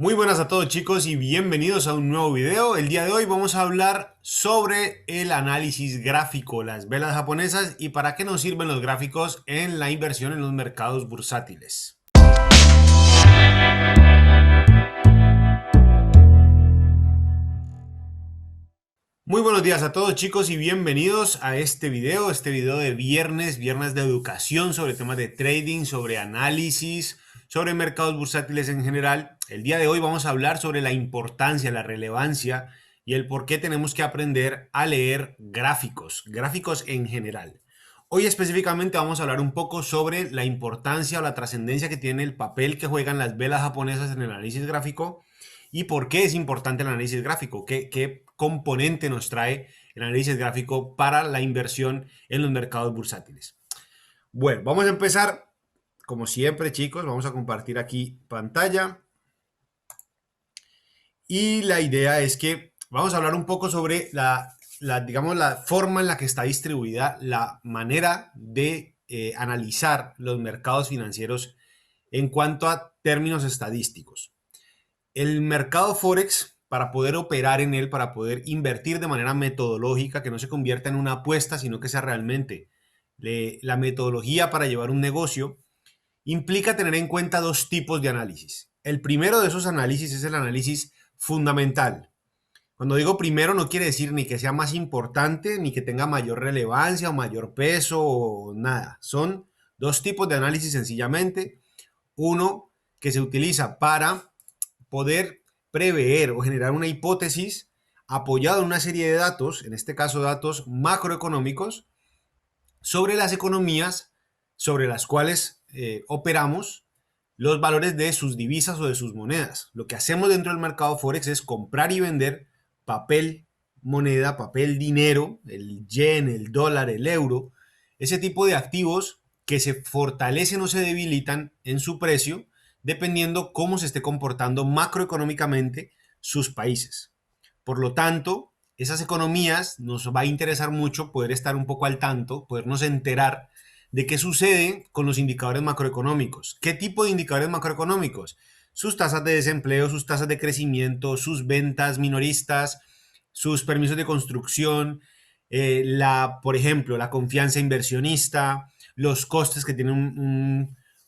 Muy buenas a todos chicos y bienvenidos a un nuevo video. El día de hoy vamos a hablar sobre el análisis gráfico, las velas japonesas y para qué nos sirven los gráficos en la inversión en los mercados bursátiles. Muy buenos días a todos chicos y bienvenidos a este video de viernes de educación sobre temas de trading, sobre análisis, sobre mercados bursátiles en general. El día de hoy vamos a hablar sobre la importancia, la relevancia y el por qué tenemos que aprender a leer gráficos en general. Hoy específicamente vamos a hablar un poco sobre la importancia o la trascendencia que tiene el papel que juegan las velas japonesas en el análisis gráfico y por qué es importante el análisis gráfico, qué componente nos trae el análisis gráfico para la inversión en los mercados bursátiles. Bueno, vamos a empezar como siempre, chicos. Vamos a compartir aquí pantalla y la idea es que vamos a hablar un poco sobre digamos, la forma en la que está distribuida la manera de analizar los mercados financieros en cuanto a términos estadísticos. El mercado Forex, para poder operar en él, para poder invertir de manera metodológica, que no se convierta en una apuesta, sino que sea realmente la metodología para llevar un negocio, implica tener en cuenta dos tipos de análisis. El primero de esos análisis es el análisis fundamental. Cuando digo primero no quiere decir ni que sea más importante, ni que tenga mayor relevancia o mayor peso o nada. Son dos tipos de análisis sencillamente. Uno que se utiliza para poder prever o generar una hipótesis apoyada en una serie de datos, en este caso datos macroeconómicos, sobre las economías sobre las cuales operamos, los valores de sus divisas o de sus monedas. Lo que hacemos dentro del mercado Forex es comprar y vender papel moneda, papel dinero, el yen, el dólar, el euro, ese tipo de activos que se fortalecen o se debilitan en su precio dependiendo cómo se esté comportando macroeconómicamente sus países. Por lo tanto, esas economías nos va a interesar mucho poder estar un poco al tanto, podernos enterar de qué sucede con los indicadores macroeconómicos. ¿Qué tipo de indicadores macroeconómicos? Sus tasas de desempleo, sus tasas de crecimiento, sus ventas minoristas, sus permisos de construcción, por ejemplo, la confianza inversionista, los costes que tiene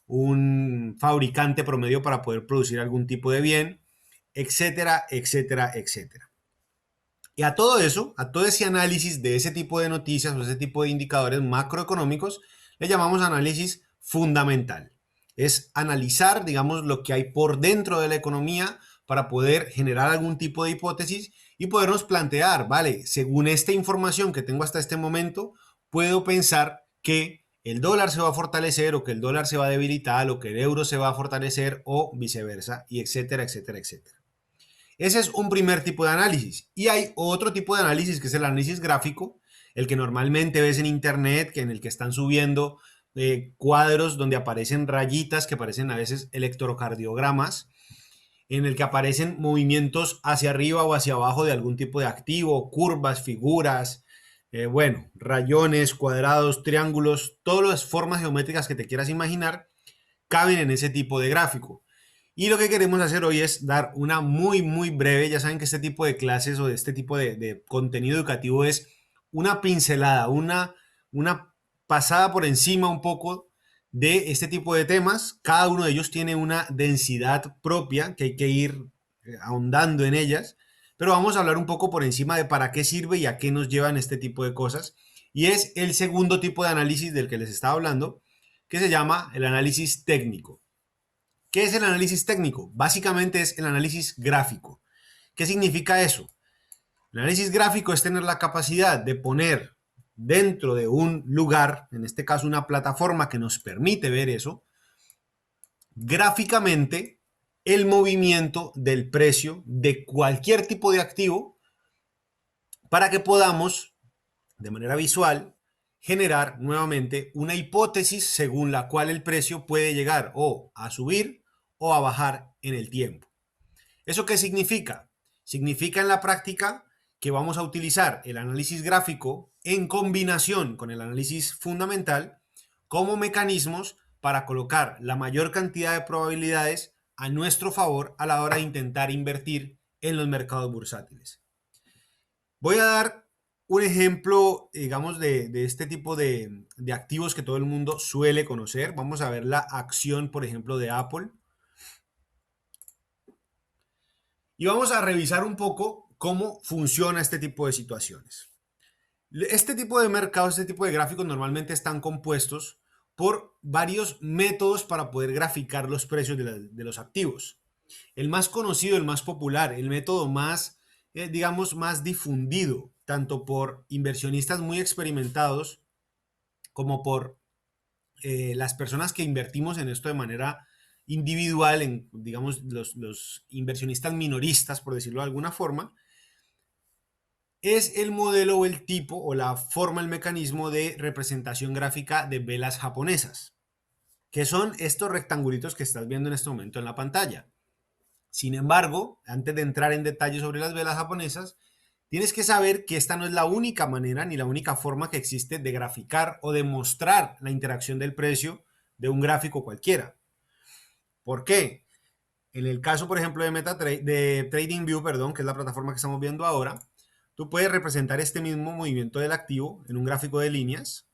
un fabricante promedio para poder producir algún tipo de bien, etcétera, etcétera, etcétera. Y a todo eso, a todo ese análisis de ese tipo de noticias o ese tipo de indicadores macroeconómicos, le llamamos análisis fundamental. Es analizar, digamos, lo que hay por dentro de la economía para poder generar algún tipo de hipótesis y podernos plantear, vale, según esta información que tengo hasta este momento, puedo pensar que el dólar se va a fortalecer o que el dólar se va a debilitar o que el euro se va a fortalecer o viceversa, y etcétera, etcétera, etcétera. Ese es un primer tipo de análisis. Y hay otro tipo de análisis que es el análisis gráfico, el que normalmente ves en internet, en el que están subiendo cuadros donde aparecen rayitas que parecen a veces electrocardiogramas, en el que aparecen movimientos hacia arriba o hacia abajo de algún tipo de activo, curvas, figuras, bueno, rayones, cuadrados, triángulos, todas las formas geométricas que te quieras imaginar caben en ese tipo de gráfico. Y lo que queremos hacer hoy es dar una muy breve, ya saben que este tipo de clases o de este tipo de contenido educativo es una pincelada, una pasada por encima un poco de este tipo de temas. Cada uno de ellos tiene una densidad propia que hay que ir ahondando en ellas, pero vamos a hablar un poco por encima de para qué sirve y a qué nos llevan este tipo de cosas. Y es el segundo tipo de análisis del que les estaba hablando, que se llama el análisis técnico. ¿Qué es el análisis técnico? Básicamente es el análisis gráfico. ¿Qué significa eso? El análisis gráfico es tener la capacidad de poner dentro de un lugar, en este caso una plataforma que nos permite ver eso, gráficamente el movimiento del precio de cualquier tipo de activo para que podamos, de manera visual, generar nuevamente una hipótesis según la cual el precio puede llegar o a subir o a bajar en el tiempo. ¿Eso qué significa? Significa en la práctica que vamos a utilizar el análisis gráfico en combinación con el análisis fundamental como mecanismos para colocar la mayor cantidad de probabilidades a nuestro favor a la hora de intentar invertir en los mercados bursátiles. Voy a dar un ejemplo, digamos, de este tipo de activos que todo el mundo suele conocer. Vamos a ver la acción, por ejemplo, de Apple. Y vamos a revisar un poco cómo funciona este tipo de situaciones. Este tipo de mercados, este tipo de gráficos normalmente están compuestos por varios métodos para poder graficar los precios de los activos. El más conocido, el más popular, el método más, digamos, más difundido, tanto por inversionistas muy experimentados como por las personas que invertimos en esto de manera individual, en, digamos, los inversionistas minoristas, por decirlo de alguna forma, es el modelo o el tipo o la forma, el mecanismo de representación gráfica de velas japonesas, que son estos rectangulitos que estás viendo en este momento en la pantalla. Sin embargo, antes de entrar en detalle sobre las velas japonesas, tienes que saber que esta no es la única manera ni la única forma que existe de graficar o de mostrar la interacción del precio de un gráfico cualquiera. ¿Por qué? En el caso, por ejemplo, de TradingView, perdón, que es la plataforma que estamos viendo ahora, tú puedes representar este mismo movimiento del activo en un gráfico de líneas,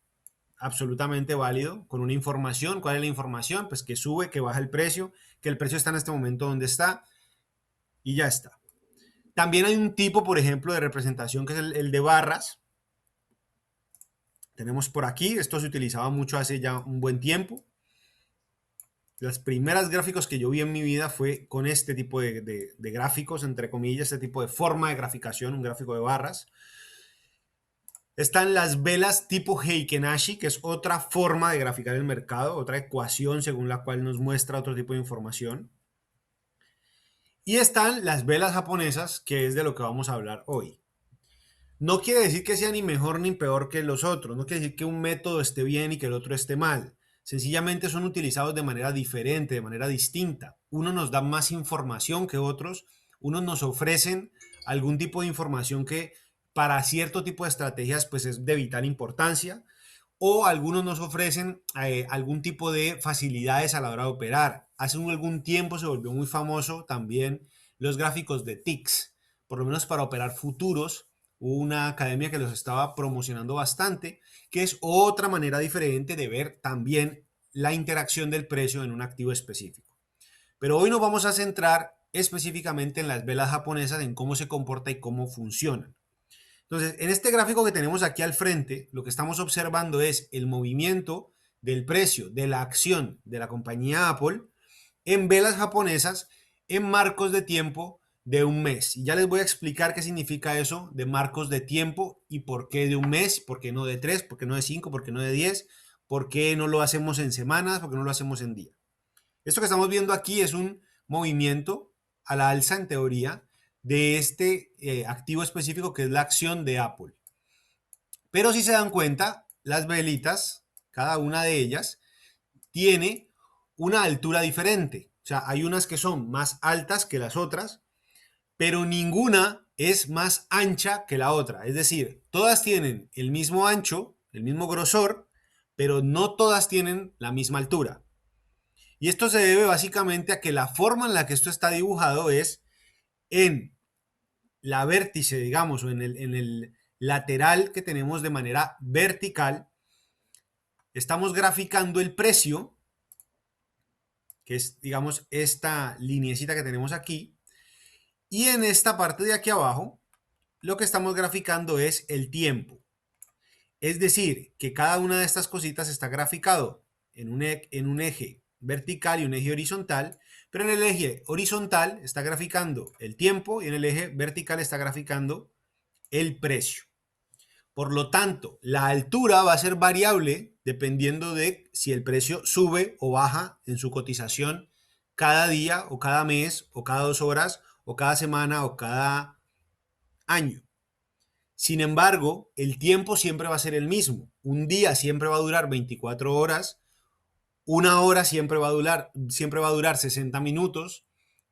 absolutamente válido, con una información. ¿Cuál es la información? Pues que sube, que baja el precio, que el precio está en este momento donde está y ya está. También hay un tipo, por ejemplo, de representación que es el de barras. Tenemos por aquí, esto se utilizaba mucho hace ya un buen tiempo. Las primeras gráficos que yo vi en mi vida fue con este tipo de gráficos, entre comillas, este tipo de forma de graficación, un gráfico de barras. Están las velas tipo Heikin-Ashi, que es otra forma de graficar el mercado, otra ecuación según la cual nos muestra otro tipo de información. Y están las velas japonesas, que es de lo que vamos a hablar hoy. No quiere decir que sea ni mejor ni peor que los otros, no quiere decir que un método esté bien y que el otro esté mal. Sencillamente son utilizados de manera diferente, de manera distinta. Uno nos da más información que otros, unos nos ofrecen algún tipo de información que para cierto tipo de estrategias pues es de vital importancia, o algunos nos ofrecen algún tipo de facilidades a la hora de operar. Hace algún tiempo se volvió muy famoso también los gráficos de TICS, por lo menos para operar futuros. Hubo una academia que los estaba promocionando bastante, que es otra manera diferente de ver también la interacción del precio en un activo específico. Pero hoy nos vamos a centrar específicamente en las velas japonesas, en cómo se comporta y cómo funcionan. Entonces, en este gráfico que tenemos aquí al frente, lo que estamos observando es el movimiento del precio de la acción de la compañía Apple en velas japonesas en marcos de tiempo de un mes. Y ya les voy a explicar qué significa eso de marcos de tiempo y por qué de un mes, por qué no de 3, por qué no de 5, por qué no de 10, por qué no lo hacemos en semanas, por qué no lo hacemos en día. Esto que estamos viendo aquí es un movimiento a la alza en teoría de este activo específico que es la acción de Apple. Pero si se dan cuenta, las velitas, cada una de ellas, tiene una altura diferente. O sea, hay unas que son más altas que las otras, pero ninguna es más ancha que la otra. Es decir, todas tienen el mismo ancho, el mismo grosor, pero no todas tienen la misma altura. Y esto se debe básicamente a que la forma en la que esto está dibujado es en la vértice, digamos, o en el lateral que tenemos de manera vertical. Estamos graficando el precio, que es, digamos, esta lineecita que tenemos aquí. Y en esta parte de aquí abajo, lo que estamos graficando es el tiempo. Es decir, que cada una de estas cositas está graficado en un eje vertical y un eje horizontal, pero en el eje horizontal está graficando el tiempo y en el eje vertical está graficando el precio. Por lo tanto, la altura va a ser variable dependiendo de si el precio sube o baja en su cotización cada día o cada mes o cada 2 horas o cada semana o cada año. Sin embargo, el tiempo siempre va a ser el mismo. Un día siempre va a durar 24 horas, una hora siempre va a durar 60 minutos,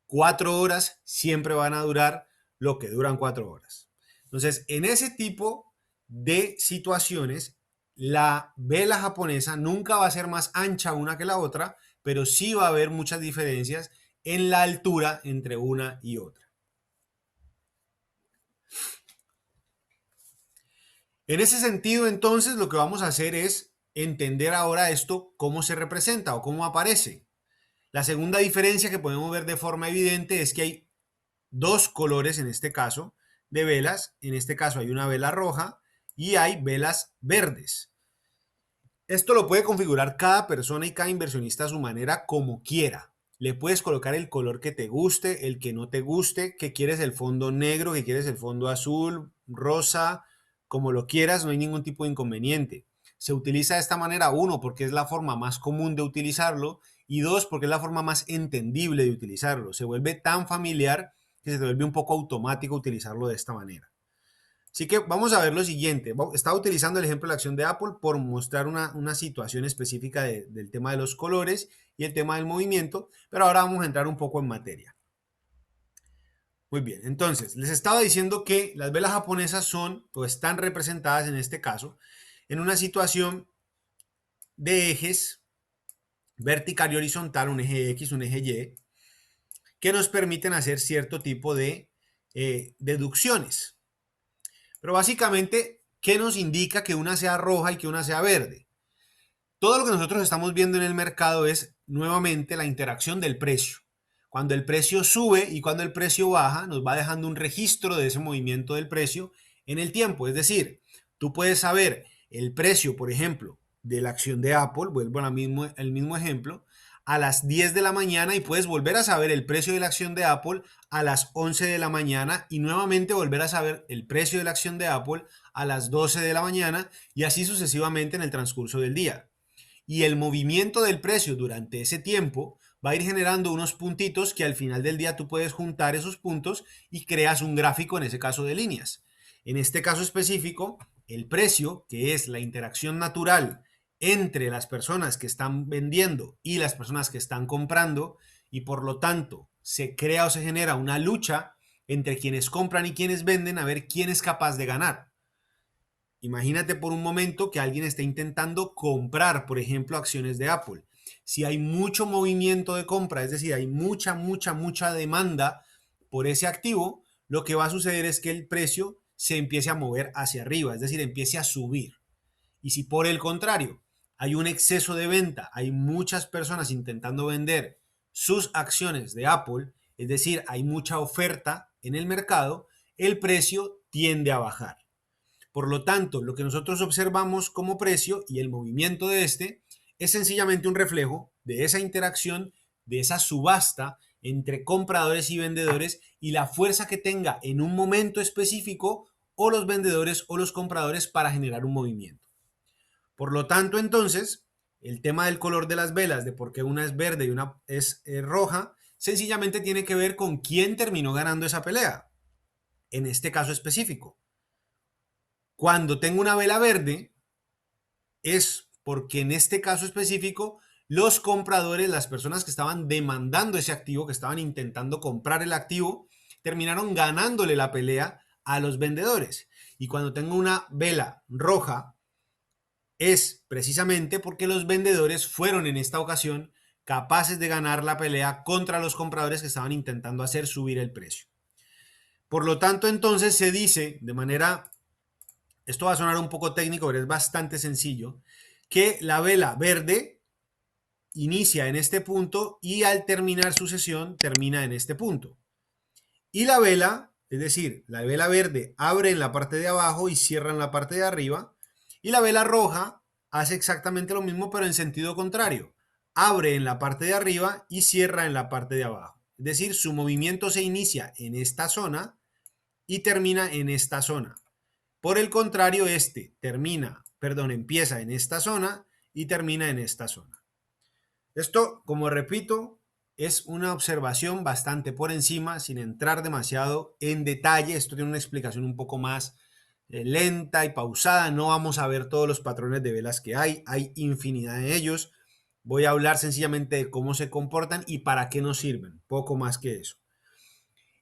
4 horas siempre van a durar lo que duran 4 horas. Entonces, en ese tipo de situaciones, la vela japonesa nunca va a ser más ancha una que la otra, pero sí va a haber muchas diferencias en la altura entre una y otra. En ese sentido, entonces, lo que vamos a hacer es entender ahora esto, cómo se representa o cómo aparece. La segunda diferencia que podemos ver de forma evidente es que hay dos colores, en este caso, de velas. En este caso hay una vela roja y hay velas verdes. Esto lo puede configurar cada persona y cada inversionista a su manera como quiera. Le puedes colocar el color que te guste, el que no te guste, que quieres el fondo negro, que quieres el fondo azul, rosa, como lo quieras, no hay ningún tipo de inconveniente. Se utiliza de esta manera, uno, porque es la forma más común de utilizarlo, y dos, porque es la forma más entendible de utilizarlo. Se vuelve tan familiar que se te vuelve un poco automático utilizarlo de esta manera. Así que vamos a ver lo siguiente. Estaba utilizando el ejemplo de la acción de Apple por mostrar una situación específica del tema de los colores y el tema del movimiento, pero ahora vamos a entrar un poco en materia. Muy bien, entonces les estaba diciendo que las velas japonesas son o están representadas en este caso en una situación de ejes vertical y horizontal, un eje X, un eje Y, que nos permiten hacer cierto tipo de deducciones. Pero básicamente, ¿qué nos indica que una sea roja y que una sea verde? Todo lo que nosotros estamos viendo en el mercado es nuevamente la interacción del precio. Cuando el precio sube y cuando el precio baja, nos va dejando un registro de ese movimiento del precio en el tiempo. Es decir, tú puedes saber el precio, por ejemplo, de la acción de Apple, vuelvo al mismo ejemplo, a las 10 de la mañana y puedes volver a saber el precio de la acción de Apple a las 11 de la mañana y nuevamente volver a saber el precio de la acción de Apple a las 12 de la mañana y así sucesivamente en el transcurso del día. Y el movimiento del precio durante ese tiempo va a ir generando unos puntitos que al final del día tú puedes juntar esos puntos y creas un gráfico, en ese caso de líneas. En este caso específico, el precio, que es la interacción natural entre las personas que están vendiendo y las personas que están comprando, y por lo tanto se crea o se genera una lucha entre quienes compran y quienes venden a ver quién es capaz de ganar. Imagínate por un momento que alguien está intentando comprar, por ejemplo, acciones de Apple. Si hay mucho movimiento de compra, es decir, hay mucha demanda por ese activo, lo que va a suceder es que el precio se empiece a mover hacia arriba, es decir, empiece a subir. Y si por el contrario hay un exceso de venta, hay muchas personas intentando vender sus acciones de Apple, es decir, hay mucha oferta en el mercado, el precio tiende a bajar. Por lo tanto, lo que nosotros observamos como precio y el movimiento de este es sencillamente un reflejo de esa interacción, de esa subasta entre compradores y vendedores y la fuerza que tenga en un momento específico o los vendedores o los compradores para generar un movimiento. Por lo tanto, entonces, el tema del color de las velas, de por qué una es verde y una es roja, sencillamente tiene que ver con quién terminó ganando esa pelea, en este caso específico. Cuando tengo una vela verde, es porque en este caso específico, los compradores, las personas que estaban demandando ese activo, que estaban intentando comprar el activo, terminaron ganándole la pelea a los vendedores. Y cuando tengo una vela roja, es precisamente porque los vendedores fueron en esta ocasión capaces de ganar la pelea contra los compradores que estaban intentando hacer subir el precio. Por lo tanto, entonces se dice de manera, esto va a sonar un poco técnico, pero es bastante sencillo, que la vela verde inicia en este punto y al terminar su sesión termina en este punto. Y la vela, es decir, la vela verde abre en la parte de abajo y cierra en la parte de arriba. Y la vela roja hace exactamente lo mismo, pero en sentido contrario. Abre en la parte de arriba y cierra en la parte de abajo. Es decir, su movimiento se inicia en esta zona y termina en esta zona. Por el contrario, empieza en esta zona y termina en esta zona. Esto, como repito, es una observación bastante por encima, sin entrar demasiado en detalle. Esto tiene una explicación un poco más lenta y pausada. No vamos a ver todos los patrones de velas que hay infinidad de ellos. Voy a hablar sencillamente de cómo se comportan y para qué nos sirven, poco más que eso.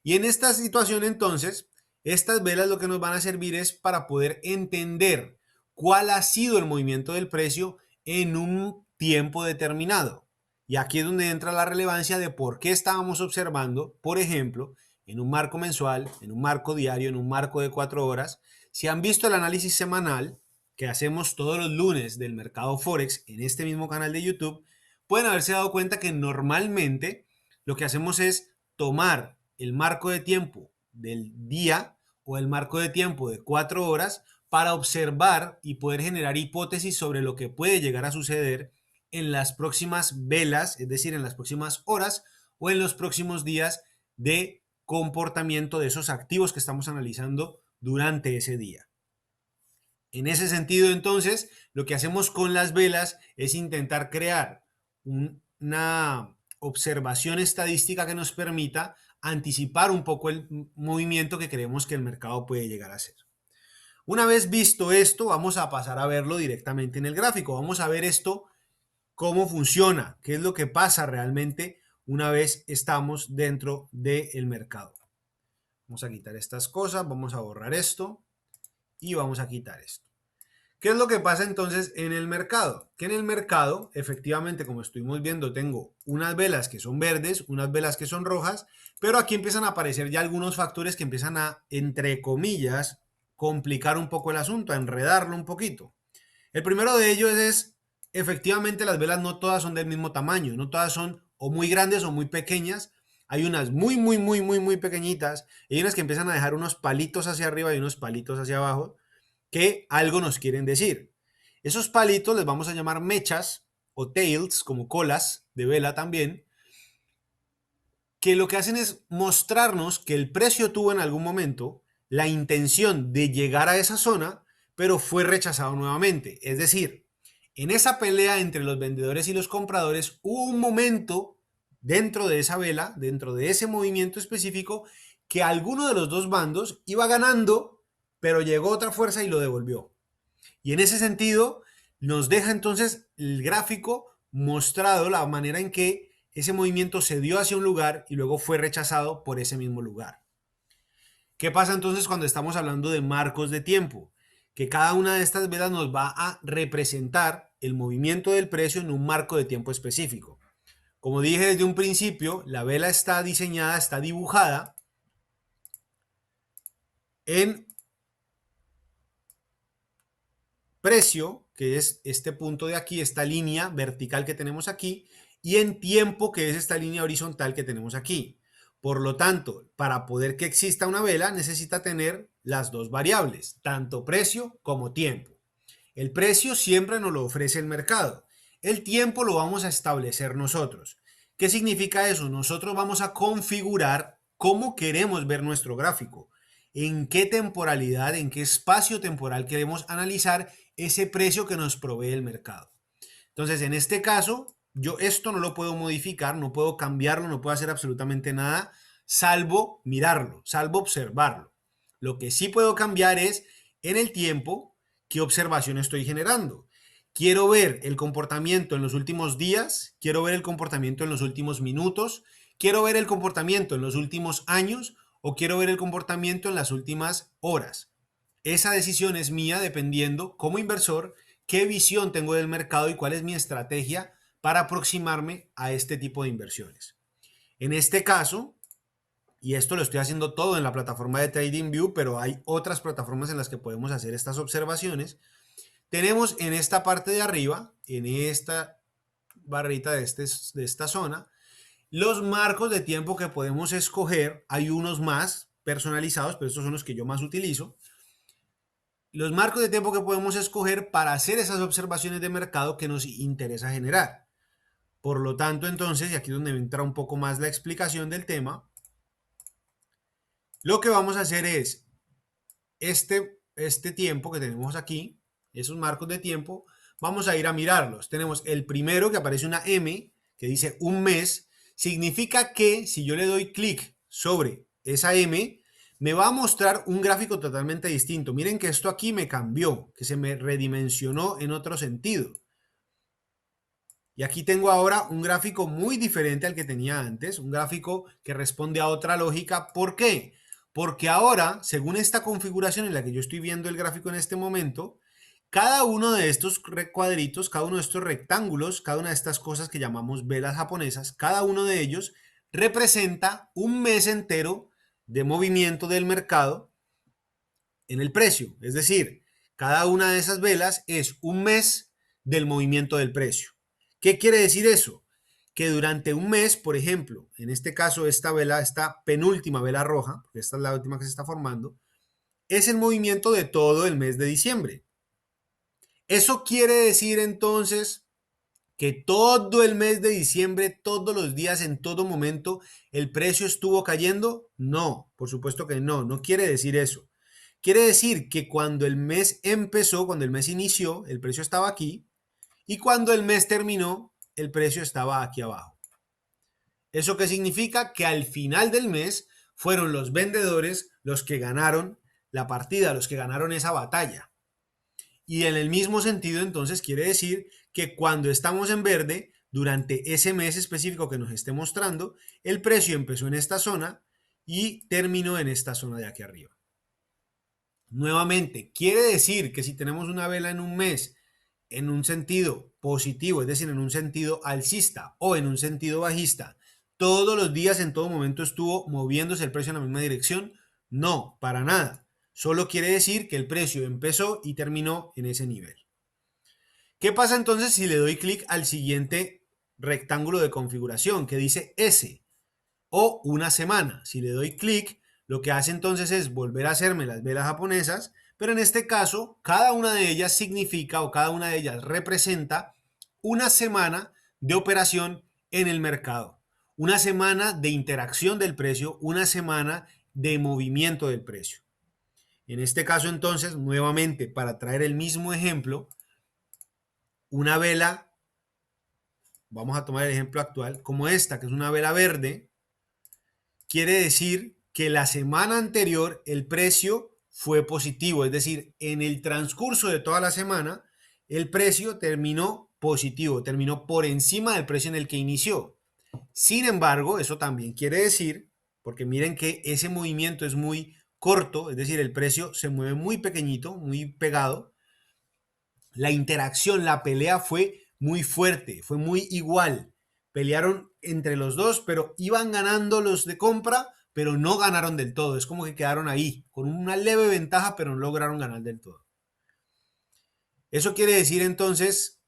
Y en esta situación entonces, estas velas lo que nos van a servir es para poder entender cuál ha sido el movimiento del precio en un tiempo determinado. Y aquí es donde entra la relevancia de por qué estábamos observando, por ejemplo, en un marco mensual, en un marco diario, en un marco de 4 horas. Si han visto el análisis semanal que hacemos todos los lunes del mercado Forex en este mismo canal de YouTube, pueden haberse dado cuenta que normalmente lo que hacemos es tomar el marco de tiempo del día o el marco de tiempo de 4 horas para observar y poder generar hipótesis sobre lo que puede llegar a suceder en las próximas velas, es decir, en las próximas horas o en los próximos días de comportamiento de esos activos que estamos analizando durante ese día. En ese sentido, entonces, lo que hacemos con las velas es intentar crear una observación estadística que nos permita anticipar un poco el movimiento que creemos que el mercado puede llegar a hacer. Una vez visto esto, vamos a pasar a verlo directamente en el gráfico. Vamos a ver esto, cómo funciona, qué es lo que pasa realmente una vez estamos dentro del mercado. Vamos a quitar estas cosas, vamos a borrar esto y vamos a quitar esto. ¿Qué es lo que pasa entonces en el mercado? Que en el mercado, efectivamente, como estuvimos viendo, tengo unas velas que son verdes, unas velas que son rojas, pero aquí empiezan a aparecer ya algunos factores que empiezan a, entre comillas, complicar un poco el asunto, a enredarlo un poquito. El primero de ellos es, efectivamente, las velas no todas son del mismo tamaño, no todas son o muy grandes o muy pequeñas. Hay unas muy pequeñitas y hay unas que empiezan a dejar unos palitos hacia arriba y unos palitos hacia abajo que algo nos quieren decir. Esos palitos les vamos a llamar mechas o tails, como colas de vela también, que lo que hacen es mostrarnos que el precio tuvo en algún momento la intención de llegar a esa zona, pero fue rechazado nuevamente. Es decir, en esa pelea entre los vendedores y los compradores hubo un momento dentro de esa vela, dentro de ese movimiento específico, que alguno de los dos bandos iba ganando, pero llegó otra fuerza y lo devolvió. Y en ese sentido, nos deja entonces el gráfico mostrado la manera en que ese movimiento se dio hacia un lugar y luego fue rechazado por ese mismo lugar. ¿Qué pasa entonces cuando estamos hablando de marcos de tiempo? Que cada una de estas velas nos va a representar el movimiento del precio en un marco de tiempo específico. Como dije desde un principio, la vela está diseñada, está dibujada en precio, que es este punto de aquí, esta línea vertical que tenemos aquí, y en tiempo, que es esta línea horizontal que tenemos aquí. Por lo tanto, para poder que exista una vela, necesita tener las dos variables, tanto precio como tiempo. El precio siempre nos lo ofrece el mercado. El tiempo lo vamos a establecer nosotros. ¿Qué significa eso? Nosotros vamos a configurar cómo queremos ver nuestro gráfico, en qué temporalidad, en qué espacio temporal queremos analizar ese precio que nos provee el mercado. Entonces, en este caso, yo esto no lo puedo modificar, no puedo cambiarlo, no puedo hacer absolutamente nada, salvo mirarlo, salvo observarlo. Lo que sí puedo cambiar es en el tiempo qué observación estoy generando. Quiero ver el comportamiento en los últimos días, quiero ver el comportamiento en los últimos minutos, quiero ver el comportamiento en los últimos años o quiero ver el comportamiento en las últimas horas. Esa decisión es mía dependiendo como inversor qué visión tengo del mercado y cuál es mi estrategia para aproximarme a este tipo de inversiones. En este caso, y esto lo estoy haciendo todo en la plataforma de TradingView, pero hay otras plataformas en las que podemos hacer estas observaciones. Tenemos en esta parte de arriba, en esta barrita de esta zona, los marcos de tiempo que podemos escoger. Hay unos más personalizados, pero estos son los que yo más utilizo. Los marcos de tiempo que podemos escoger para hacer esas observaciones de mercado que nos interesa generar. Por lo tanto, entonces, y aquí es donde entra un poco más la explicación del tema, lo que vamos a hacer es este tiempo que tenemos aquí, esos marcos de tiempo, vamos a ir a mirarlos. Tenemos el primero que aparece una M que dice un mes, significa que si yo le doy clic sobre esa M, me va a mostrar un gráfico totalmente distinto. Miren que esto aquí me cambió, que se me redimensionó en otro sentido. Y aquí tengo ahora un gráfico muy diferente al que tenía antes, un gráfico que responde a otra lógica. ¿Por qué? Porque ahora, según esta configuración en la que yo estoy viendo el gráfico en este momento, Cada uno de estos cuadritos, cada uno de estos rectángulos, cada una de estas cosas que llamamos velas japonesas, cada uno de ellos representa un mes entero de movimiento del mercado en el precio. Es decir, cada una de esas velas es un mes del movimiento del precio. ¿Qué quiere decir eso? Que durante un mes, por ejemplo, en este caso esta vela, esta penúltima vela roja, porque esta es la última que se está formando, es el movimiento de todo el mes de diciembre. Eso quiere decir entonces que todo el mes de diciembre, todos los días, en todo momento, el precio estuvo cayendo. No, por supuesto que no, no quiere decir eso. Quiere decir que cuando el mes empezó, cuando el mes inició, el precio estaba aquí y cuando el mes terminó, el precio estaba aquí abajo. ¿Eso qué significa? Que al final del mes fueron los vendedores los que ganaron la partida, los que ganaron esa batalla. Y en el mismo sentido, entonces, quiere decir que cuando estamos en verde, durante ese mes específico que nos esté mostrando, el precio empezó en esta zona y terminó en esta zona de aquí arriba. Nuevamente, quiere decir que si tenemos una vela en un mes en un sentido positivo, es decir, en un sentido alcista o en un sentido bajista, todos los días en todo momento estuvo moviéndose el precio en la misma dirección. No, para nada. Solo quiere decir que el precio empezó y terminó en ese nivel. ¿Qué pasa entonces si le doy clic al siguiente rectángulo de configuración que dice S o una semana? Si le doy clic, lo que hace entonces es volver a hacerme las velas japonesas, pero en este caso, cada una de ellas significa o cada una de ellas representa una semana de operación en el mercado, una semana de interacción del precio, una semana de movimiento del precio. En este caso entonces, nuevamente, para traer el mismo ejemplo, una vela, vamos a tomar el ejemplo actual, como esta, que es una vela verde, quiere decir que la semana anterior el precio fue positivo, es decir, en el transcurso de toda la semana el precio terminó positivo, terminó por encima del precio en el que inició. Sin embargo, eso también quiere decir, porque miren que ese movimiento es muy corto, es decir, el precio se mueve muy pequeñito, muy pegado, la interacción, la pelea fue muy fuerte, fue muy igual. Pelearon entre los dos, pero iban ganando los de compra, pero no ganaron del todo. Es como que quedaron ahí, con una leve ventaja, pero no lograron ganar del todo. Eso quiere decir entonces,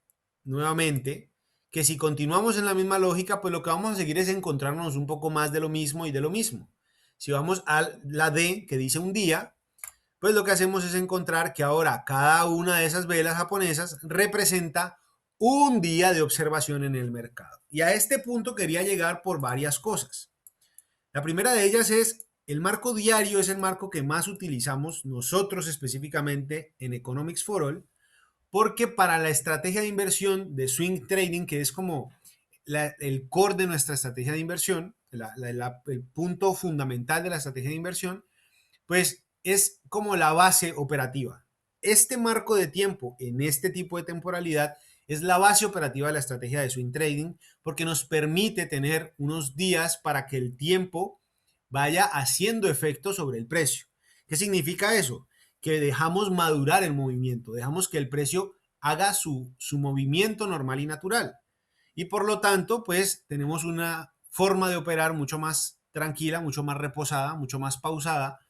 nuevamente, que si continuamos en la misma lógica, pues lo que vamos a seguir es encontrarnos un poco más de lo mismo y de lo mismo. Si vamos a la D, que dice un día, pues lo que hacemos es encontrar que ahora cada una de esas velas japonesas representa un día de observación en el mercado. Y a este punto quería llegar por varias cosas. La primera de ellas es el marco diario, es el marco que más utilizamos nosotros específicamente en Economics for All, porque para la estrategia de inversión de swing trading, que es como el core de nuestra estrategia de inversión, el punto fundamental de la estrategia de inversión, pues es como la base operativa. Este marco de tiempo en este tipo de temporalidad es la base operativa de la estrategia de swing trading porque nos permite tener unos días para que el tiempo vaya haciendo efecto sobre el precio. ¿Qué significa eso? Que dejamos madurar el movimiento, dejamos que el precio haga su movimiento normal y natural. Y por lo tanto, pues tenemos una forma de operar mucho más tranquila, mucho más reposada, mucho más pausada,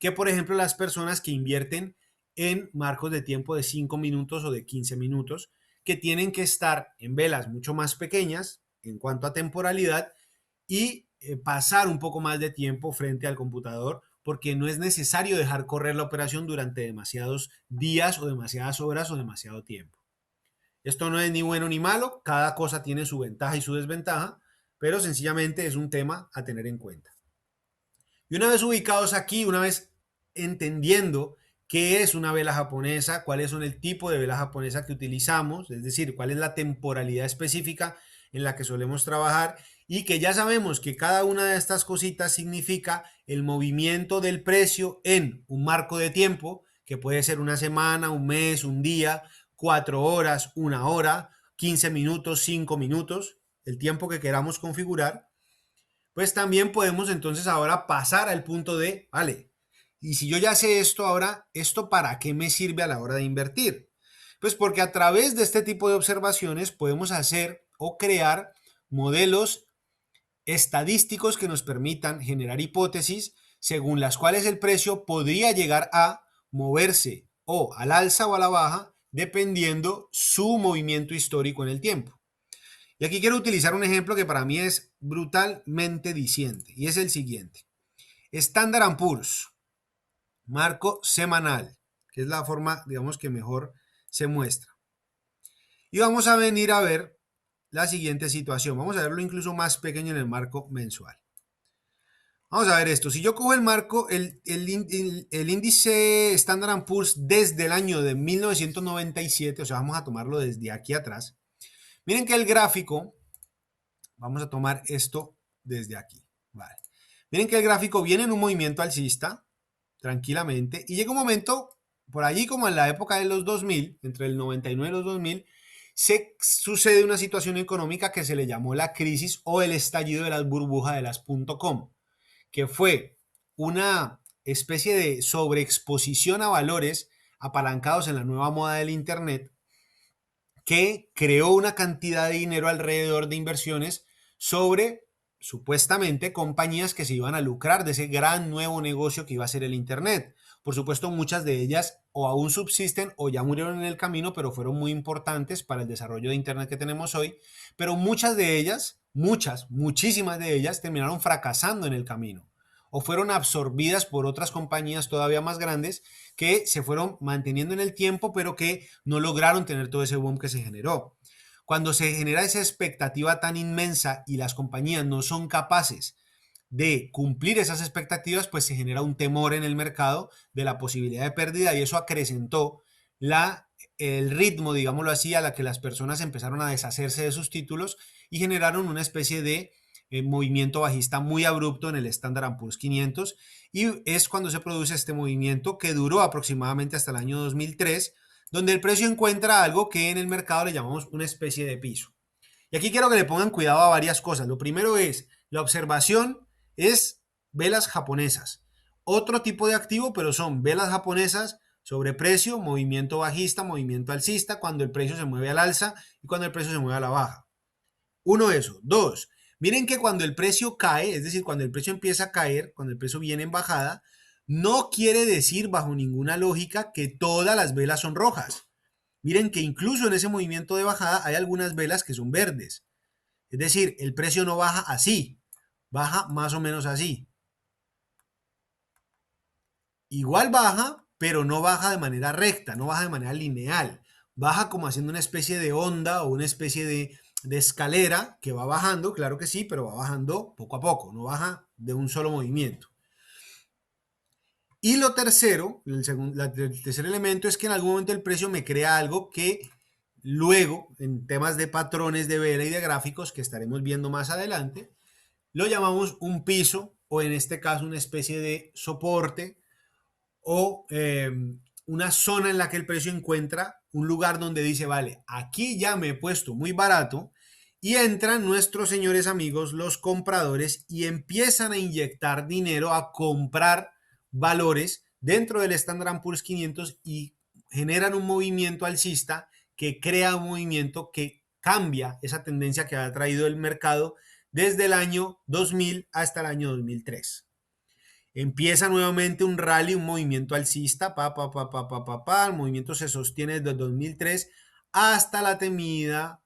que por ejemplo las personas que invierten en marcos de tiempo de 5 minutos o de 15 minutos, que tienen que estar en velas mucho más pequeñas en cuanto a temporalidad y pasar un poco más de tiempo frente al computador porque no es necesario dejar correr la operación durante demasiados días o demasiadas horas o demasiado tiempo. Esto no es ni bueno ni malo, cada cosa tiene su ventaja y su desventaja, pero sencillamente es un tema a tener en cuenta. Y una vez ubicados aquí, una vez entendiendo qué es una vela japonesa, cuáles son el tipo de vela japonesa que utilizamos, es decir, cuál es la temporalidad específica en la que solemos trabajar y que ya sabemos que cada una de estas cositas significa el movimiento del precio en un marco de tiempo, que puede ser una semana, un mes, un día, 4 horas, una hora, 15 minutos, 5 minutos, el tiempo que queramos configurar, pues también podemos entonces ahora pasar al punto de, vale, y si yo ya sé esto ahora, ¿esto para qué me sirve a la hora de invertir? Pues porque a través de este tipo de observaciones podemos hacer o crear modelos estadísticos que nos permitan generar hipótesis según las cuales el precio podría llegar a moverse o al alza o a la baja dependiendo su movimiento histórico en el tiempo. Y aquí quiero utilizar un ejemplo que para mí es brutalmente diciente y es el siguiente. Standard & Poor's, marco semanal, que es la forma, digamos, que mejor se muestra. Y vamos a venir a ver la siguiente situación. Vamos a verlo incluso más pequeño en el marco mensual. Vamos a ver esto. Si yo cojo el marco, el índice Standard & Poor's desde el año de 1997, o sea, vamos a tomarlo desde aquí atrás. Miren que el gráfico, vamos a tomar esto desde aquí. Vale. Miren que el gráfico viene en un movimiento alcista, tranquilamente, y llega un momento, por allí como en la época de los 2000, entre el 99 y los 2000, se sucede una situación económica que se le llamó la crisis o el estallido de las burbujas de las .com, que fue una especie de sobreexposición a valores apalancados en la nueva moda del Internet que creó una cantidad de dinero alrededor de inversiones sobre supuestamente compañías que se iban a lucrar de ese gran nuevo negocio que iba a ser el Internet. Por supuesto, muchas de ellas o aún subsisten o ya murieron en el camino, pero fueron muy importantes para el desarrollo de Internet que tenemos hoy. Pero muchas de ellas, muchísimas de ellas terminaron fracasando en el camino o fueron absorbidas por otras compañías todavía más grandes que se fueron manteniendo en el tiempo, pero que no lograron tener todo ese boom que se generó. Cuando se genera esa expectativa tan inmensa y las compañías no son capaces de cumplir esas expectativas, pues se genera un temor en el mercado de la posibilidad de pérdida y eso acrecentó el ritmo, digámoslo así, a la que las personas empezaron a deshacerse de sus títulos y generaron una especie de movimiento bajista muy abrupto en el Standard & Poor's 500 y es cuando se produce este movimiento que duró aproximadamente hasta el año 2003, donde el precio encuentra algo que en el mercado le llamamos una especie de piso. Y aquí quiero que le pongan cuidado a varias cosas. Lo primero es, la observación es velas japonesas. Otro tipo de activo, pero son velas japonesas sobre precio, movimiento bajista, movimiento alcista, cuando el precio se mueve al alza y cuando el precio se mueve a la baja. Uno, eso. Dos, miren que cuando el precio cae, es decir, cuando el precio empieza a caer, cuando el precio viene en bajada, no quiere decir bajo ninguna lógica que todas las velas son rojas. Miren que incluso en ese movimiento de bajada hay algunas velas que son verdes. Es decir, el precio no baja así, baja más o menos así. Igual baja, pero no baja de manera recta, no baja de manera lineal. Baja como haciendo una especie de onda o una especie de escalera que va bajando, claro que sí, pero va bajando poco a poco, no baja de un solo movimiento. Y lo tercero, el tercer elemento es que en algún momento el precio me crea algo que luego, en temas de patrones de vela y de gráficos que estaremos viendo más adelante, lo llamamos un piso o en este caso una especie de soporte o una zona en la que el precio encuentra un lugar donde dice, vale, aquí ya me he puesto muy barato y entran nuestros señores amigos, los compradores, y empiezan a inyectar dinero a comprar valores dentro del Standard & Poor's 500 y generan un movimiento alcista que crea un movimiento que cambia esa tendencia que ha traído el mercado desde el año 2000 hasta el año 2003. Empieza nuevamente un rally, un movimiento alcista, el movimiento se sostiene desde el 2003 hasta la temida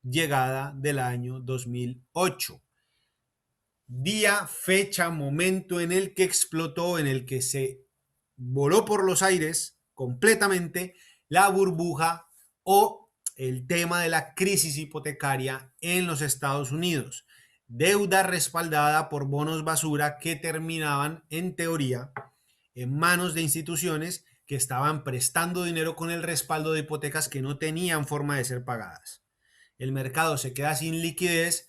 llegada del año 2008. Día, fecha, momento en el que explotó, en el que se voló por los aires completamente la burbuja o el tema de la crisis hipotecaria en los Estados Unidos. Deuda respaldada por bonos basura que terminaban, en teoría, en manos de instituciones que estaban prestando dinero con el respaldo de hipotecas que no tenían forma de ser pagadas. El mercado se queda sin liquidez,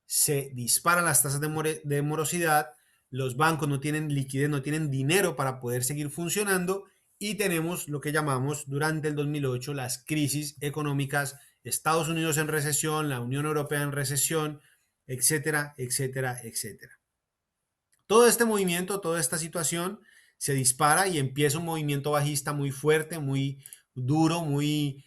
se disparan las tasas de morosidad, los bancos no tienen liquidez, no tienen dinero para poder seguir funcionando y tenemos lo que llamamos durante el 2008 las crisis económicas, Estados Unidos en recesión, la Unión Europea en recesión, etcétera, etcétera, etcétera. Todo este movimiento, toda esta situación se dispara y empieza un movimiento bajista muy fuerte, muy duro, muy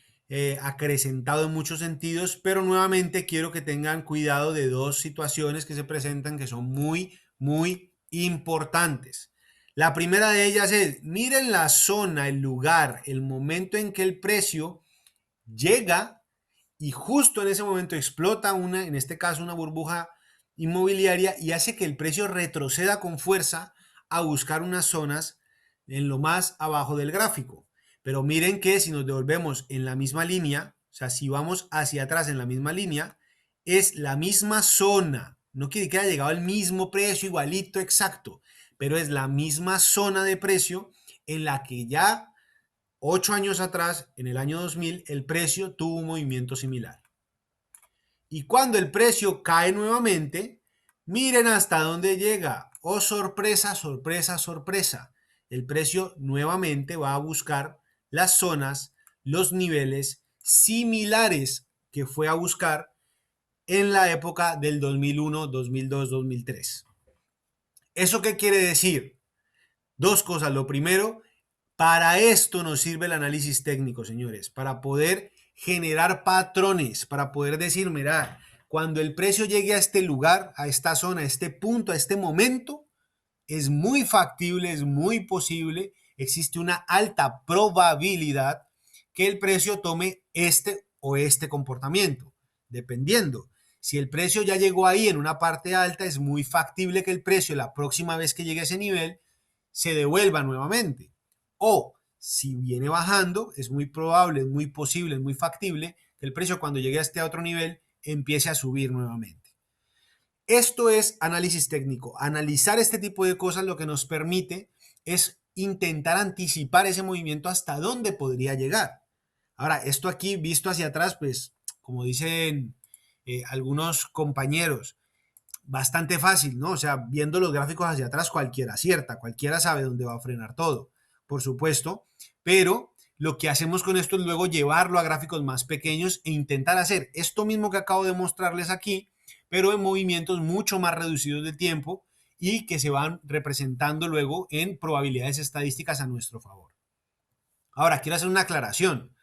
acrecentado en muchos sentidos, pero nuevamente quiero que tengan cuidado de dos situaciones que se presentan que son muy, muy importantes. La primera de ellas es, miren la zona, el lugar, el momento en que el precio llega y justo en ese momento explota una, en este caso una burbuja inmobiliaria y hace que el precio retroceda con fuerza a buscar unas zonas en lo más abajo del gráfico. Pero miren que si nos devolvemos en la misma línea, o sea, si vamos hacia atrás en la misma línea, es la misma zona. No quiere que haya llegado al mismo precio, igualito, exacto, pero es la misma zona de precio en la que ya 8 años atrás, en el año 2000, el precio tuvo un movimiento similar. Y cuando el precio cae nuevamente, miren hasta dónde llega. Oh, sorpresa, sorpresa, sorpresa. El precio nuevamente va a buscar las zonas, los niveles similares que fue a buscar en la época del 2001, 2002, 2003. ¿Eso qué quiere decir? Dos cosas. Lo primero, para esto nos sirve el análisis técnico, señores, para poder generar patrones, para poder decir, mira, cuando el precio llegue a este lugar, a esta zona, a este punto, a este momento, es muy factible, es muy posible, existe una alta probabilidad que el precio tome este o este comportamiento, dependiendo. Si el precio ya llegó ahí en una parte alta, es muy factible que el precio la próxima vez que llegue a ese nivel se devuelva nuevamente. O si viene bajando, es muy probable, es muy posible, es muy factible que el precio cuando llegue a este otro nivel empiece a subir nuevamente. Esto es análisis técnico. Analizar este tipo de cosas lo que nos permite es intentar anticipar ese movimiento hasta dónde podría llegar. Ahora, esto aquí visto hacia atrás, pues, como dicen algunos compañeros, bastante fácil, ¿no? O sea, viendo los gráficos hacia atrás, cualquiera acierta, cualquiera sabe dónde va a frenar todo, por supuesto, pero lo que hacemos con esto es luego llevarlo a gráficos más pequeños e intentar hacer esto mismo que acabo de mostrarles aquí, pero en movimientos mucho más reducidos de tiempo y que se van representando luego en probabilidades estadísticas a nuestro favor. Ahora, quiero hacer una aclaración.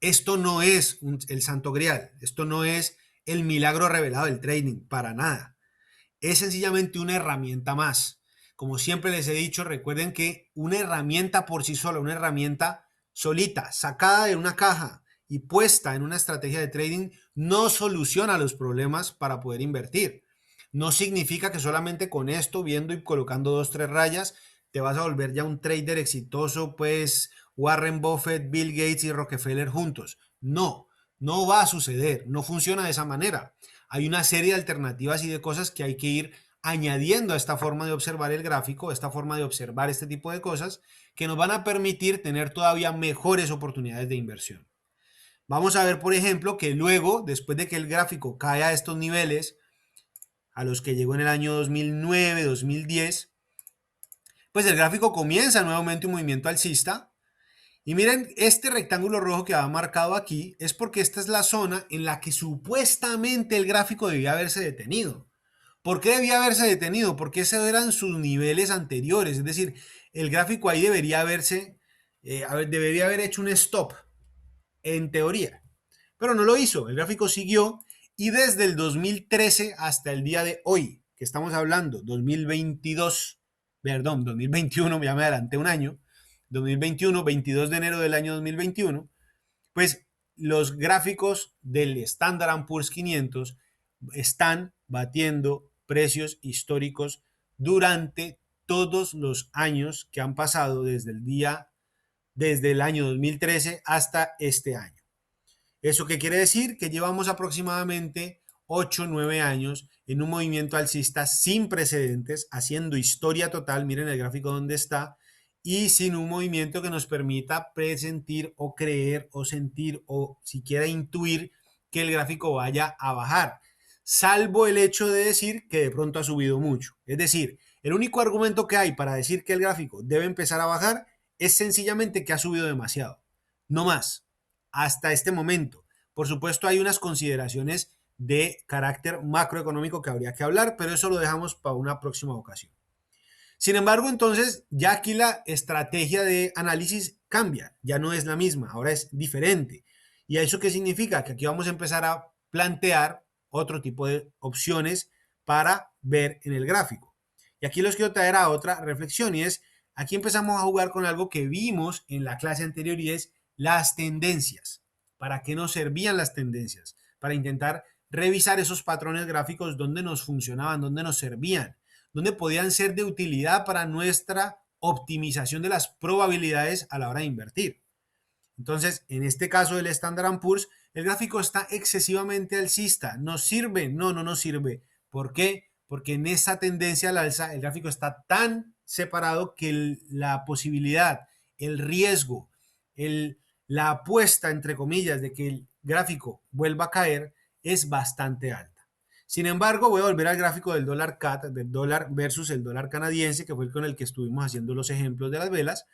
Esto no es el santo grial, esto no es el milagro revelado del trading, para nada. Es sencillamente una herramienta más. Como siempre les he dicho, recuerden que una herramienta por sí sola, una herramienta solita, sacada de una caja y puesta en una estrategia de trading, no soluciona los problemas para poder invertir. No significa que solamente con esto, viendo y colocando dos, tres rayas, te vas a volver ya un trader exitoso, pues Warren Buffett, Bill Gates y Rockefeller juntos. No, no va a suceder, no funciona de esa manera. Hay una serie de alternativas y de cosas que hay que ir añadiendo a esta forma de observar el gráfico, a esta forma de observar este tipo de cosas, que nos van a permitir tener todavía mejores oportunidades de inversión. Vamos a ver, por ejemplo, que luego, después de que el gráfico cae a estos niveles, a los que llegó en el año 2009, 2010, pues el gráfico comienza nuevamente un movimiento alcista. Y miren, este rectángulo rojo que va marcado aquí es porque esta es la zona en la que supuestamente el gráfico debía haberse detenido. ¿Por qué debía haberse detenido? Porque esos eran sus niveles anteriores. Es decir, el gráfico ahí debería debería haber hecho un stop, en teoría. Pero no lo hizo. El gráfico siguió y desde el 2013 hasta el día de hoy, que estamos hablando, 2022, perdón, 2021, ya me adelanté un año, 2021, 22 de enero del año 2021, pues los gráficos del Standard Poor's 500 están batiendo precios históricos durante todos los años que han pasado desde el año 2013 hasta este año. ¿Eso qué quiere decir? Que llevamos aproximadamente 8 o 9 años en un movimiento alcista sin precedentes, haciendo historia total, miren el gráfico donde está, y sin un movimiento que nos permita presentir o creer o sentir o siquiera intuir que el gráfico vaya a bajar, salvo el hecho de decir que de pronto ha subido mucho. Es decir, el único argumento que hay para decir que el gráfico debe empezar a bajar es sencillamente que ha subido demasiado, no más, hasta este momento. Por supuesto, hay unas consideraciones de carácter macroeconómico que habría que hablar, pero eso lo dejamos para una próxima ocasión. Sin embargo, entonces, ya aquí la estrategia de análisis cambia, ya no es la misma, ahora es diferente. ¿Y eso qué significa? Que aquí vamos a empezar a plantear otro tipo de opciones para ver en el gráfico. Y aquí los quiero traer a otra reflexión y es, aquí empezamos a jugar con algo que vimos en la clase anterior y es las tendencias. ¿Para qué nos servían las tendencias? Para intentar revisar esos patrones gráficos donde nos funcionaban, donde nos servían, donde podían ser de utilidad para nuestra optimización de las probabilidades a la hora de invertir. Entonces, en este caso del Standard & Poor's, el gráfico está excesivamente alcista. ¿Nos sirve? No, no nos sirve. ¿Por qué? Porque en esa tendencia al alza, el gráfico está tan separado que la posibilidad, el riesgo, la apuesta, entre comillas, de que el gráfico vuelva a caer es bastante alta. Sin embargo, voy a volver al gráfico del dólar CAD, del dólar versus el dólar canadiense, que fue con el que estuvimos haciendo los ejemplos de las velas.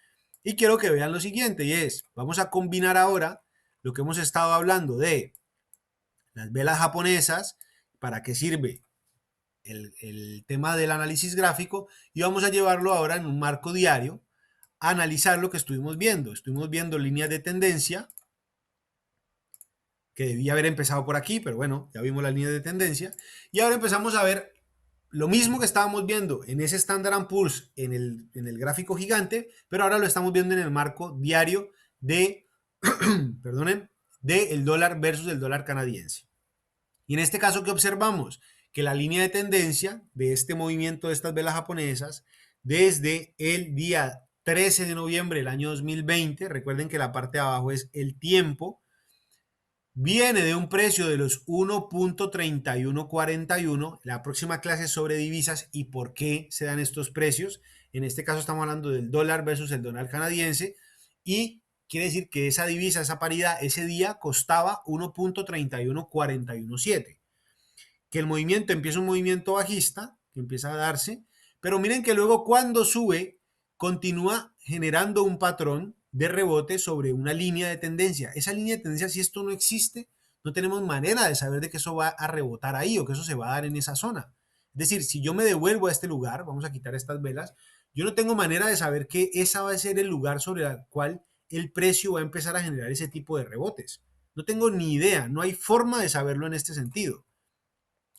Y quiero que vean lo siguiente, y es, vamos a combinar ahora lo que hemos estado hablando de las velas japonesas, para qué sirve el tema del análisis gráfico, y vamos a llevarlo ahora en un marco diario, a analizar lo que estuvimos viendo. Estuvimos viendo líneas de tendencia, que debía haber empezado por aquí, pero bueno, ya vimos las líneas de tendencia, y ahora empezamos a ver lo mismo que estábamos viendo en ese Standard & Poor's en el gráfico gigante, pero ahora lo estamos viendo en el marco diario de, perdonen, del dólar versus el dólar canadiense. Y en este caso, ¿qué observamos? Que la línea de tendencia de este movimiento de estas velas japonesas, desde el día 13 de noviembre del año 2020, recuerden que la parte de abajo es el tiempo, viene de un precio de los 1.3141. La próxima clase es sobre divisas y por qué se dan estos precios. En este caso estamos hablando del dólar versus el dólar canadiense y quiere decir que esa divisa, esa paridad, ese día costaba 1.31417. Que el movimiento empieza un movimiento bajista, que empieza a darse, pero miren que luego cuando sube continúa generando un patrón de rebote sobre una línea de tendencia. Esa línea de tendencia, si esto no existe, no tenemos manera de saber de que eso va a rebotar ahí o que eso se va a dar en esa zona. Es decir, si yo me devuelvo a este lugar, vamos a quitar estas velas, yo no tengo manera de saber que esa va a ser el lugar sobre el cual el precio va a empezar a generar ese tipo de rebotes. No tengo ni idea, no hay forma de saberlo en este sentido.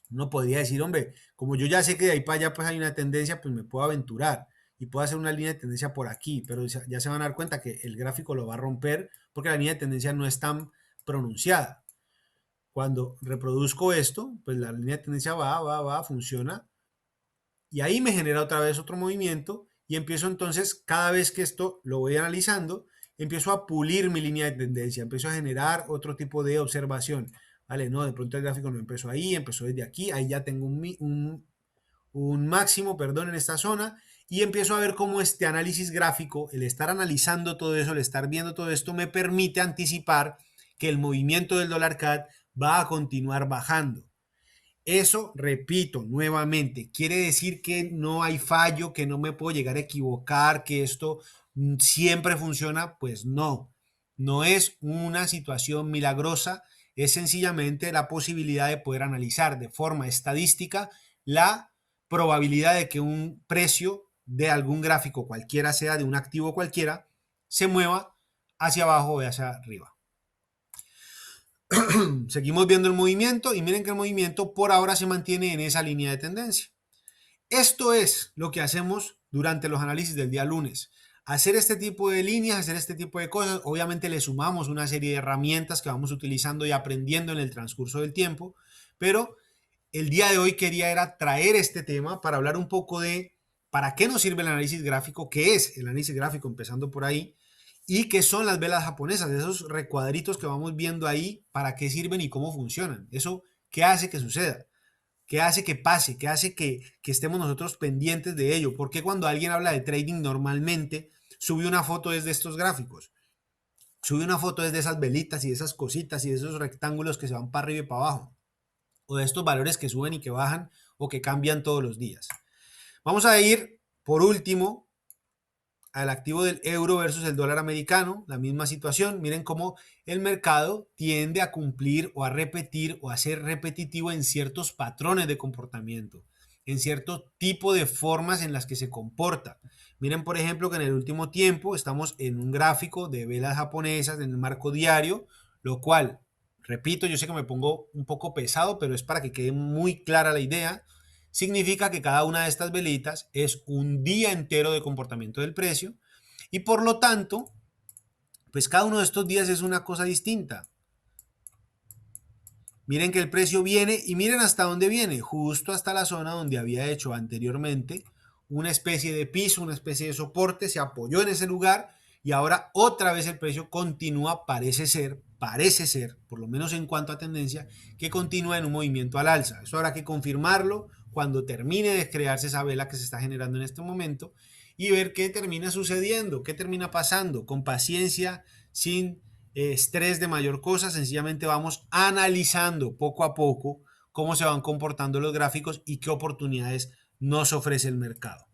Uno podría decir, hombre, como yo ya sé que de ahí para allá pues hay una tendencia, pues me puedo aventurar y puedo hacer una línea de tendencia por aquí, pero ya se van a dar cuenta que el gráfico lo va a romper porque la línea de tendencia no es tan pronunciada. Cuando reproduzco esto, pues la línea de tendencia va, funciona y ahí me genera otra vez otro movimiento y empiezo entonces, cada vez que esto lo voy analizando, empiezo a pulir mi línea de tendencia, empiezo a generar otro tipo de observación. Vale, no, de pronto el gráfico no empezó ahí, empezó desde aquí, ahí ya tengo un máximo, perdón, en esta zona y empiezo a ver cómo este análisis gráfico, el estar analizando todo eso, el estar viendo todo esto, me permite anticipar que el movimiento del dólar CAD va a continuar bajando. Eso, repito nuevamente, quiere decir que no hay fallo, que no me puedo llegar a equivocar, que esto siempre funciona. Pues no, no es una situación milagrosa, es sencillamente la posibilidad de poder analizar de forma estadística la probabilidad de que un precio de algún gráfico, cualquiera sea, de un activo cualquiera, se mueva hacia abajo o hacia arriba. Seguimos viendo el movimiento y miren que el movimiento por ahora se mantiene en esa línea de tendencia. Esto es lo que hacemos durante los análisis del día lunes. Hacer este tipo de líneas, hacer este tipo de cosas. Obviamente le sumamos una serie de herramientas que vamos utilizando y aprendiendo en el transcurso del tiempo, pero el día de hoy quería era traer este tema para hablar un poco de para qué nos sirve el análisis gráfico, qué es el análisis gráfico, empezando por ahí, y qué son las velas japonesas, esos recuadritos que vamos viendo ahí, para qué sirven y cómo funcionan. Eso, ¿qué hace que suceda? ¿Qué hace que pase? ¿Qué hace que estemos nosotros pendientes de ello? ¿Por qué cuando alguien habla de trading normalmente sube una foto desde estos gráficos? Sube una foto desde esas velitas y de esas cositas y de esos rectángulos que se van para arriba y para abajo. O de estos valores que suben y que bajan o que cambian todos los días. Vamos a ir, por último, al activo del euro versus el dólar americano, la misma situación. Miren cómo el mercado tiende a cumplir o a repetir o a ser repetitivo en ciertos patrones de comportamiento. en cierto tipo de formas en las que se comporta. Miren, por ejemplo, que en el último tiempo estamos en un gráfico de velas japonesas en el marco diario, lo cual, repito, yo sé que me pongo un poco pesado, pero es para que quede muy clara la idea. Significa que cada una de estas velitas es un día entero de comportamiento del precio y por lo tanto, pues cada uno de estos días es una cosa distinta. Miren que el precio viene y miren hasta dónde viene, justo hasta la zona donde había hecho anteriormente una especie de piso, una especie de soporte, se apoyó en ese lugar y ahora otra vez el precio continúa, parece ser, por lo menos en cuanto a tendencia, que continúa en un movimiento al alza. Eso habrá que confirmarlo cuando termine de crearse esa vela que se está generando en este momento y ver qué termina sucediendo, qué termina pasando, con paciencia, sin estrés de mayor cosa, sencillamente vamos analizando poco a poco cómo se van comportando los gráficos y qué oportunidades nos ofrece el mercado.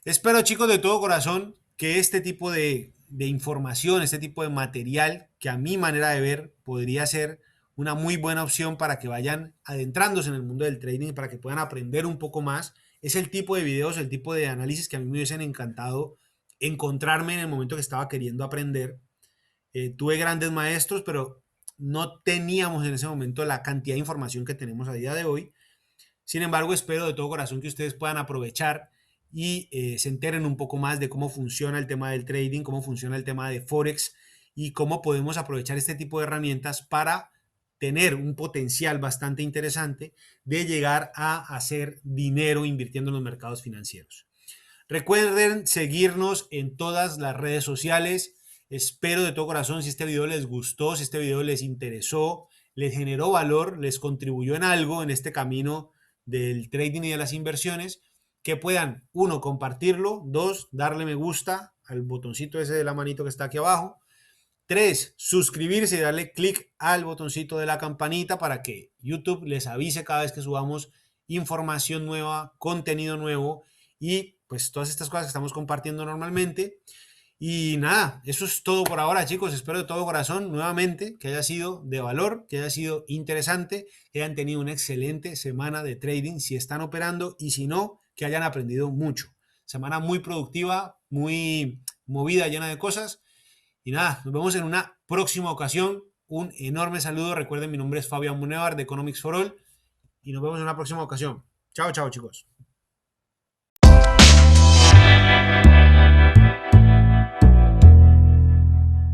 Espero, chicos, de todo corazón que este tipo de información, este tipo de material, que a mi manera de ver podría ser una muy buena opción para que vayan adentrándose en el mundo del trading, para que puedan aprender un poco más. Es el tipo de videos, el tipo de análisis que a mí me hubiesen encantado encontrarme en el momento que estaba queriendo aprender. Tuve grandes maestros, pero no teníamos en ese momento la cantidad de información que tenemos a día de hoy. Sin embargo, espero de todo corazón que ustedes puedan aprovechar y se enteren un poco más de cómo funciona el tema del trading, cómo funciona el tema de Forex y cómo podemos aprovechar este tipo de herramientas para tener un potencial bastante interesante de llegar a hacer dinero invirtiendo en los mercados financieros. Recuerden seguirnos en todas las redes sociales. Espero de todo corazón, si este video les gustó, si este video les interesó, les generó valor, les contribuyó en algo en este camino del trading y de las inversiones, que puedan, uno, compartirlo, dos, darle me gusta al botoncito ese de la manito que está aquí abajo, tres, suscribirse y darle clic al botoncito de la campanita para que YouTube les avise cada vez que subamos información nueva, contenido nuevo y pues todas estas cosas que estamos compartiendo normalmente. Y nada, eso es todo por ahora, chicos. Espero de todo corazón nuevamente que haya sido de valor, que haya sido interesante, que hayan tenido una excelente semana de trading si están operando y si no, que hayan aprendido mucho. Semana muy productiva, muy movida, llena de cosas. Y nada, nos vemos en una próxima ocasión. Un enorme saludo. Recuerden, mi nombre es Fabián Munevar de Economics for All y nos vemos en una próxima ocasión. Chao, chao, chicos.